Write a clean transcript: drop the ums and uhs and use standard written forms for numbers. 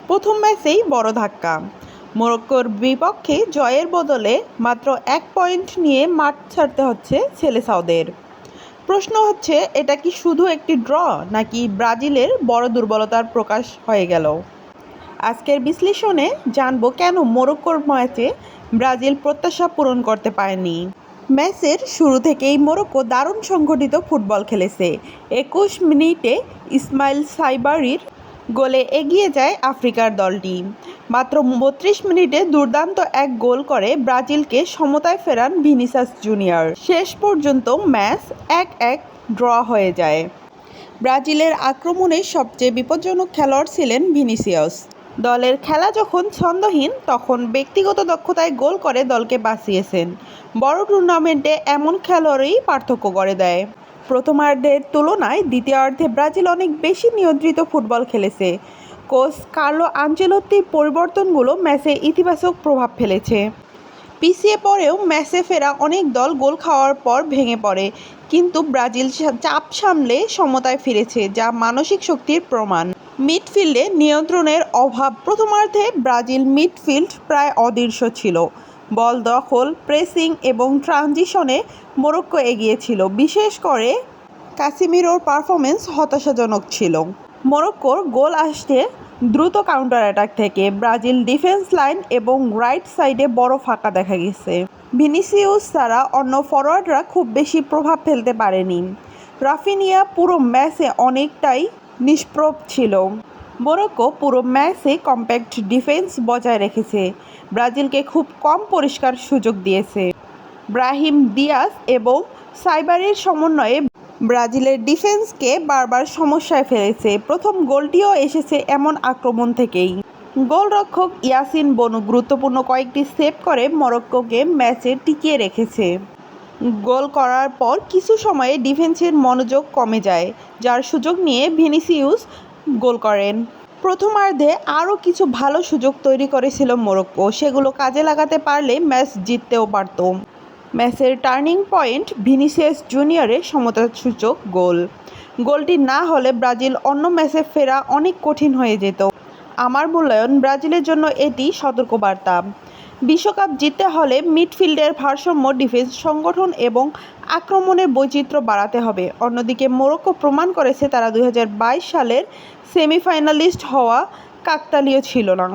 প্রথম ম্যাচেই বড় ধাক্কা। মরক্কোর বিপক্ষে জয়ের বদলে মাত্র 1 পয়েন্ট নিয়ে মাঠ ছাড়তে হচ্ছে সেলেসাওদের। প্রশ্ন হচ্ছে, এটা কি শুধু একটি ড্র নাকি ব্রাজিলের বড় দুর্বলতার প্রকাশ হয়ে গেল? আজকের বিশ্লেষণে জানব কেন মরক্কোর ম্যাচে ব্রাজিল প্রত্যাশা পূরণ করতে পারেনি। ম্যাচের শুরু থেকেই মরক্কো দারুণ সংগঠিত ফুটবল খেলেছে। 21 মিনিটে ইসমাইল সাইবারির গোলে এগিয়ে যায় আফ্রিকার দলটি। মাত্র 32 মিনিটে দুর্দান্ত এক গোল করে ব্রাজিলকে সমতায় ফেরান ভিনিসিয়াস জুনিয়র। শেষ পর্যন্ত ম্যাচ 1-1 ড্র হয়ে যায়। ব্রাজিলের আক্রমণে সবচেয়ে বিপজ্জনক খেলোয়াড় ছিলেন ভিনিসিয়াস। দলের খেলা যখন ছন্দহীন তখন ব্যক্তিগত দক্ষতায় গোল করে দলকে বাঁচিয়েছেন। বড় টুর্নামেন্টে এমন খেলোয়াড়ই পার্থক্য করে দেয়। প্রথমার্ধের তুলনায় দ্বিতীয়ার্ধে ব্রাজিল অনেক বেশি নিয়ন্ত্রিত ফুটবল খেলেছে। কোচ কার্লো আনচেলত্তির পরিবর্তনগুলো ম্যাচে ইতিবাচক প্রভাব ফেলেছে। পিছিয়ে পড়েও ম্যাচে ফেরা অনেক দল গোল খাওয়ার পর ভেঙে পড়ে, কিন্তু ব্রাজিল চাপ সামলে সমতায় ফিরেছে, যা মানসিক শক্তির প্রমাণ। মিডফিল্ডে নিয়ন্ত্রণের অভাব। প্রথমার্ধে ব্রাজিল মিডফিল্ড প্রায় অদৃশ্য ছিল। বল দখল, প্রেসিং এবং ট্রানজিশনে মরক্কো এগিয়ে ছিল। বিশেষ করে কাসিমিরোর পারফরমেন্স হতাশাজনক ছিল। মরক্কোর গোল আসছে দ্রুত কাউন্টার অ্যাটাক থেকে। ব্রাজিল ডিফেন্স লাইন এবং রাইট সাইডে বড় ফাঁকা দেখা গেছে। ভিনিসিয়াস ছাড়া অন্য ফরোয়ার্ডরা খুব বেশি প্রভাব ফেলতে পারেনি। রাফিনিয়া পুরো ম্যাচে অনেকটাই নিষ্প্রভ ছিল। মরক্কো পুরো ম্যাচে কম্প্যাক্ট ডিফেন্স বজায় রেখেছে। ব্রাজিলকে খুব কম পরিষ্কার সুযোগ দিয়েছে। ব্রাহিম দিয়াস এবং সাইবারির সমন্বয়ে ব্রাজিলের ডিফেন্সকে বারবার সমস্যায় ফেলেছে। প্রথম গোলটিও এসেছে এমন আক্রমণ থেকেই। গোলরক্ষক ইয়াসিন বনু গুরুত্বপূর্ণ কয়েকটি সেভ করে মরক্কোকে ম্যাচে টিকিয়ে রেখেছে। গোল করার পর কিছু সময়ে ডিফেন্সের মনোযোগ কমে যায়, যার সুযোগ নিয়ে ভিনিসিয়াস গোল করেন। প্রথমার্ধে আরও কিছু ভালো সুযোগ তৈরি করেছিল মরক্কো, সেগুলো কাজে লাগাতে পারলে ম্যাচ জিততেও পারত। ম্যাচের টার্নিং পয়েন্ট ভিনিসিয়াস জুনিয়রের সমতাসূচক গোল। গোলটি না হলে ব্রাজিল অন্য ম্যাচে ফেরা অনেক কঠিন হয়ে যেত। আমার মূল্যায়ন, ব্রাজিলের জন্য এটি সতর্কবার্তা। বিশ্বকাপ জিততে হলে মিডফিল্ডের ভারসাম্য, ডিফেন্স সংগঠন এবং আক্রমণের বৈচিত্র্য বাড়াতে হবে। অন্যদিকে মরক্কো প্রমাণ করেছে তারা 2022 সালের সেমিফাইনালিস্ট হওয়া কাকতালীয় ছিল না।